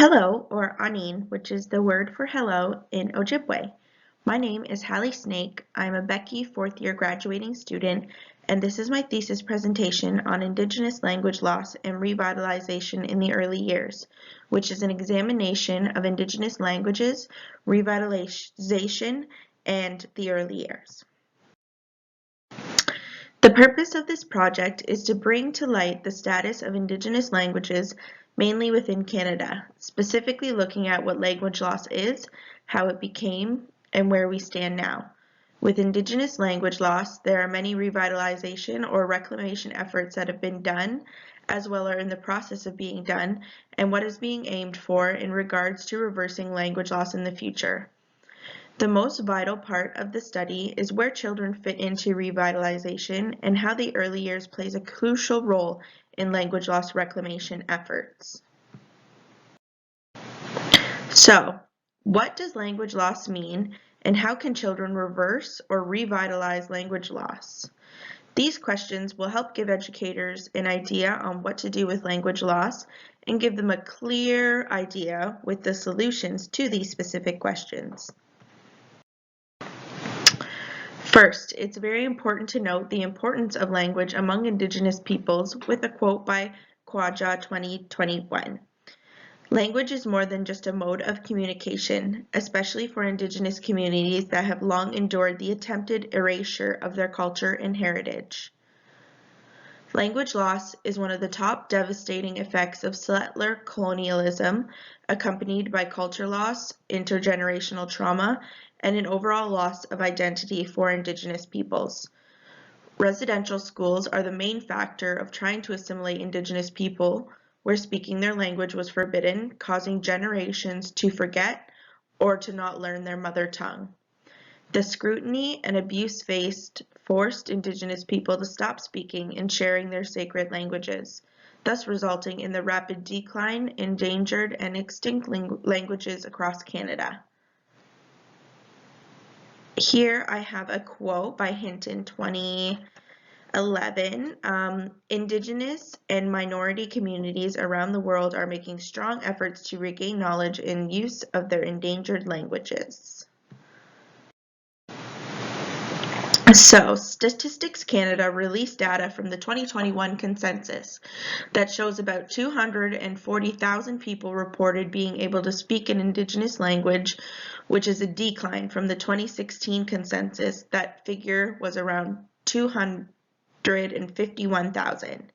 Hello, or anin, which is the word for hello in Ojibwe. My name is Hallie Snache. I'm a BECE fourth-year graduating student, and this is my thesis presentation on Indigenous language loss and revitalization in the early years, which is an examination of Indigenous languages, revitalization, and the early years. The purpose of this project is to bring to light the status of Indigenous languages mainly within Canada, specifically looking at what language loss is, how it became, and where we stand now. With Indigenous language loss, there are many revitalization or reclamation efforts that have been done, as well are in the process of being done, and what is being aimed for in regards to reversing language loss in the future. The most vital part of the study is where children fit into revitalization and how the early years plays a crucial role in language loss reclamation efforts. So, what does language loss mean, and how can children reverse or revitalize language loss? These questions will help give educators an idea on what to do with language loss and give them a clear idea with the solutions to these specific questions. First, it's very important to note the importance of language among Indigenous peoples with a quote by Kwaja 2021. Language is more than just a mode of communication, especially for Indigenous communities that have long endured the attempted erasure of their culture and heritage. Language loss is one of the top devastating effects of settler colonialism, accompanied by culture loss, intergenerational trauma, and an overall loss of identity for Indigenous peoples. Residential schools are the main factor of trying to assimilate Indigenous people, where speaking their language was forbidden, causing generations to forget or to not learn their mother tongue. The scrutiny and abuse faced forced Indigenous people to stop speaking and sharing their sacred languages, thus resulting in the rapid decline in endangered and extinct languages across Canada. Here I have a quote by Hinton 2011. Indigenous and minority communities around the world are making strong efforts to regain knowledge and use of their endangered languages. So, Statistics Canada released data from the 2021 consensus that shows about 240,000 people reported being able to speak an Indigenous language, which is a decline from the 2016 consensus. That figure was around 251,000.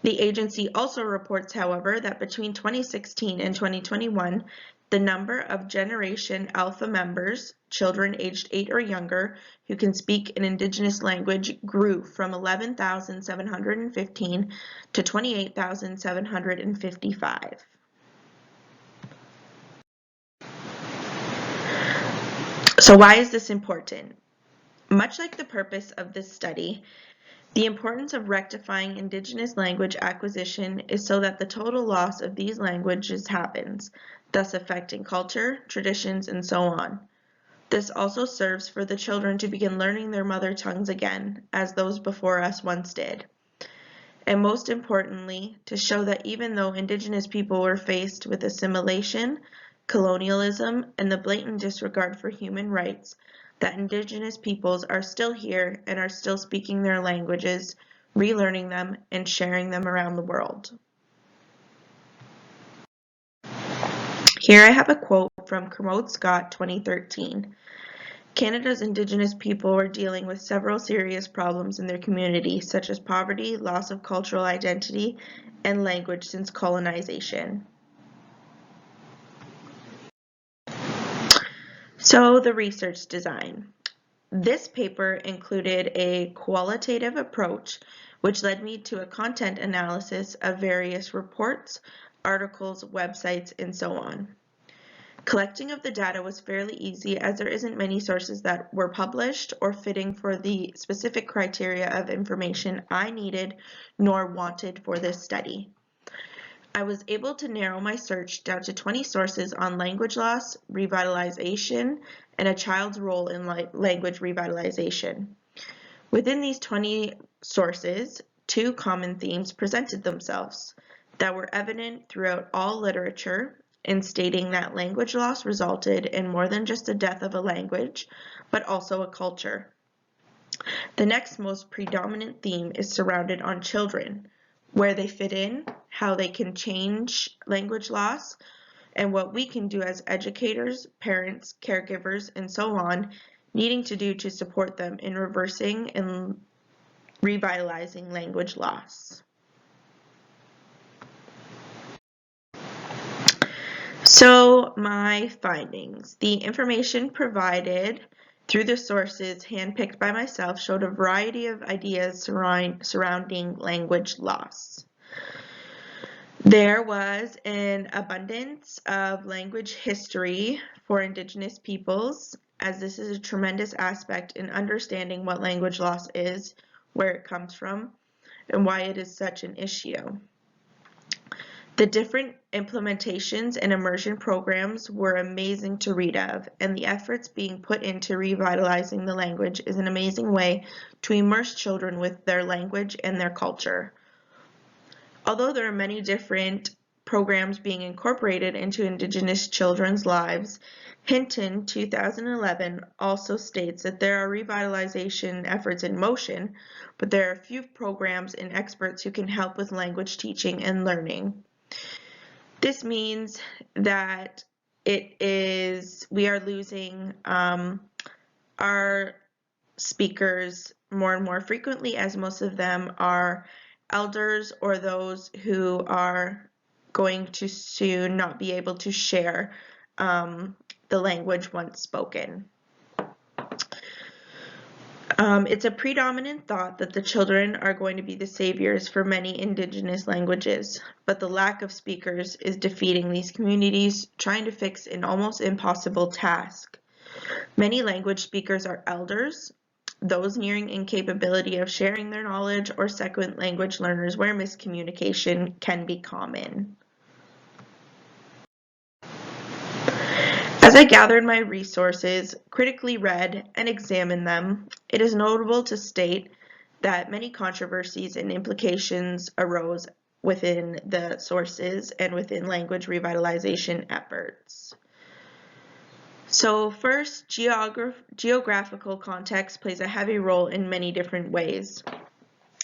The agency also reports, however, that between 2016 and 2021, the number of Generation Alpha members, children aged 8 or younger, who can speak an Indigenous language grew from 11,715 to 28,755. So why is this important? Much like the purpose of this study, the importance of rectifying Indigenous language acquisition is so that the total loss of these languages happens, thus affecting culture, traditions, and so on. This also serves for the children to begin learning their mother tongues again, as those before us once did. And most importantly, to show that even though Indigenous people were faced with assimilation, colonialism, and the blatant disregard for human rights, that Indigenous peoples are still here and are still speaking their languages, relearning them, and sharing them around the world. Here I have a quote from Kermode Scott 2013. Canada's Indigenous people are dealing with several serious problems in their community, such as poverty, loss of cultural identity, and language since colonization. So the research design. This paper included a qualitative approach, which led me to a content analysis of various reports, articles, websites, and so on. Collecting of the data was fairly easy as there isn't many sources that were published or fitting for the specific criteria of information I needed nor wanted for this study. I was able to narrow my search down to 20 sources on language loss, revitalization, and a child's role in language revitalization. Within these 20 sources, 2 common themes presented themselves that were evident throughout all literature in stating that language loss resulted in more than just the death of a language, but also a culture. The next most predominant theme is surrounded on children, where they fit in, how they can change language loss, and what we can do as educators, parents, caregivers, and so on, needing to do to support them in reversing and revitalizing language loss. So my findings. The information provided through the sources handpicked by myself showed a variety of ideas surrounding language loss. There was an abundance of language history for Indigenous peoples, as this is a tremendous aspect in understanding what language loss is, where it comes from, and why it is such an issue. The different implementations and immersion programs were amazing to read of, and the efforts being put into revitalizing the language is an amazing way to immerse children with their language and their culture. Although there are many different programs being incorporated into Indigenous children's lives, Hinton 2011 also states that there are revitalization efforts in motion, but there are few programs and experts who can help with language teaching and learning. This means that we are losing our speakers more and more frequently, as most of them are elders or those who are going to soon not be able to share the language once spoken. It's a predominant thought that the children are going to be the saviors for many Indigenous languages, but the lack of speakers is defeating these communities, trying to fix an almost impossible task. Many language speakers are elders, those nearing incapability of sharing their knowledge, or second language learners where miscommunication can be common. As I gathered my resources, critically read, and examined them, it is notable to state that many controversies and implications arose within the sources and within language revitalization efforts. So first, geographical context plays a heavy role in many different ways.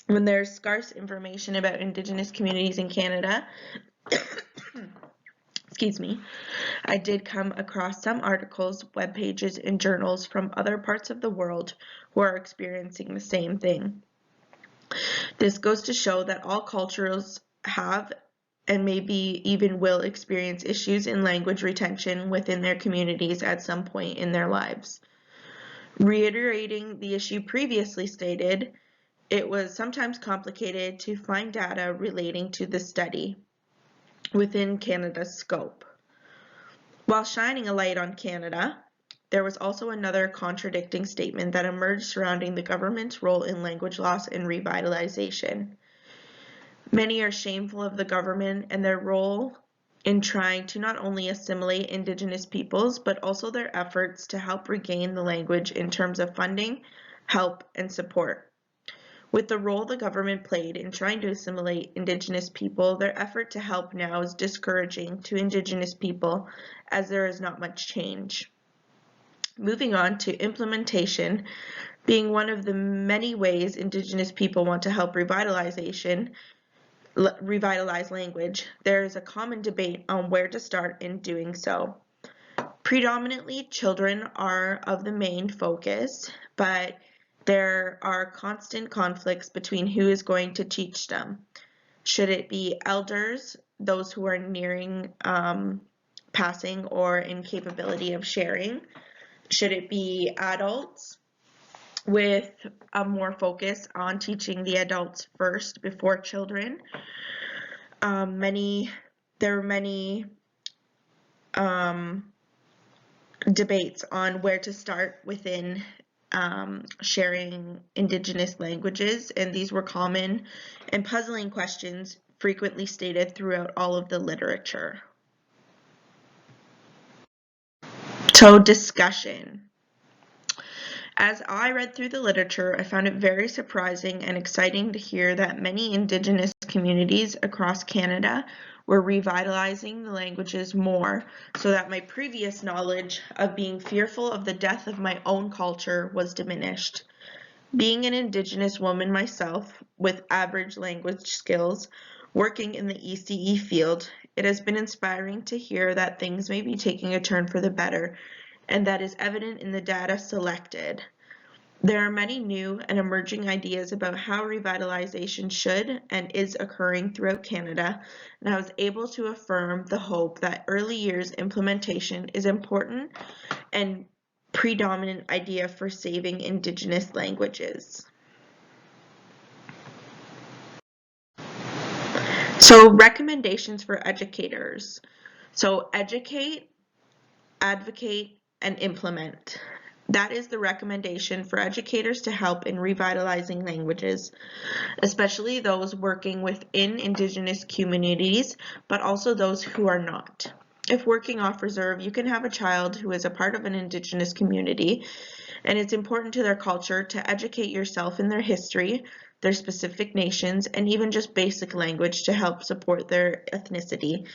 When there's scarce information about Indigenous communities in Canada, excuse me, I did come across some articles, web pages, and journals from other parts of the world who are experiencing the same thing. This goes to show that all cultures have and maybe even will experience issues in language retention within their communities at some point in their lives. Reiterating the issue previously stated, it was sometimes complicated to find data relating to the study within Canada's scope. While shining a light on Canada, there was also another contradicting statement that emerged surrounding the government's role in language loss and revitalization. Many are shameful of the government and their role in trying to not only assimilate Indigenous peoples, but also their efforts to help regain the language in terms of funding, help, and support. With the role the government played in trying to assimilate Indigenous people, their effort to help now is discouraging to Indigenous people as there is not much change. Moving on to implementation, being one of the many ways Indigenous people want to help revitalize language, there is a common debate on where to start in doing so. Predominantly, children are of the main focus, but there are constant conflicts between who is going to teach them. Should it be elders, those who are nearing passing or incapability of sharing? Should it be adults with a more focus on teaching the adults first before children? There are many debates on where to start within sharing Indigenous languages, and these were common and puzzling questions frequently stated throughout all of the literature. So, discussion. As I read through the literature, I found it very surprising and exciting to hear that many Indigenous communities across Canada We're revitalizing the languages more so that my previous knowledge of being fearful of the death of my own culture was diminished. Being an Indigenous woman myself, with average language skills, working in the ECE field, it has been inspiring to hear that things may be taking a turn for the better, and that is evident in the data selected. There are many new and emerging ideas about how revitalization should and is occurring throughout Canada, and I was able to affirm the hope that early years implementation is important and predominant idea for saving Indigenous languages. So recommendations for educators. So educate, advocate, and implement. That is the recommendation for educators to help in revitalizing languages, especially those working within Indigenous communities, but also those who are not. If working off reserve, you can have a child who is a part of an Indigenous community, and it's important to their culture to educate yourself in their history, their specific nations, and even just basic language to help support their ethnicity.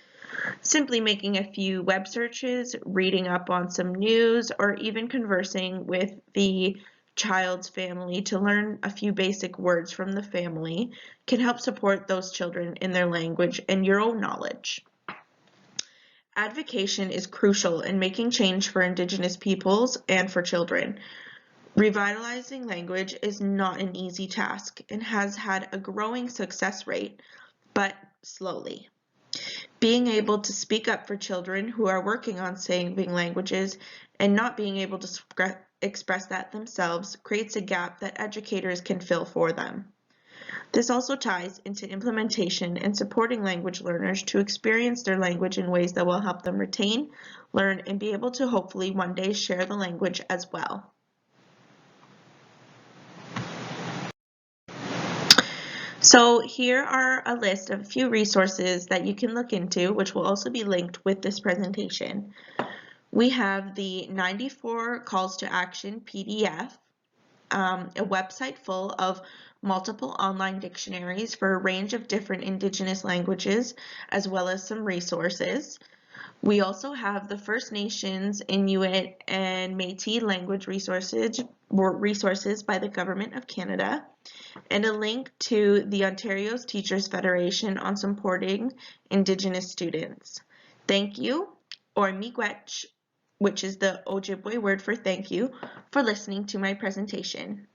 Simply making a few web searches, reading up on some news, or even conversing with the child's family to learn a few basic words from the family can help support those children in their language and your own knowledge. Advocation is crucial in making change for Indigenous peoples and for children. Revitalizing language is not an easy task and has had a growing success rate, but slowly. Being able to speak up for children who are working on saving languages and not being able to express that themselves creates a gap that educators can fill for them. This also ties into implementation and supporting language learners to experience their language in ways that will help them retain, learn, and be able to hopefully one day share the language as well. So here are a list of a few resources that you can look into, which will also be linked with this presentation. We have the 94 Calls to Action PDF, a website full of multiple online dictionaries for a range of different Indigenous languages, as well as some resources. We also have the First Nations, Inuit, and Métis language resources by the Government of Canada, and a link to the Ontario's Teachers Federation on supporting Indigenous students. Thank you, or miigwech, which is the Ojibwe word for thank you, for listening to my presentation.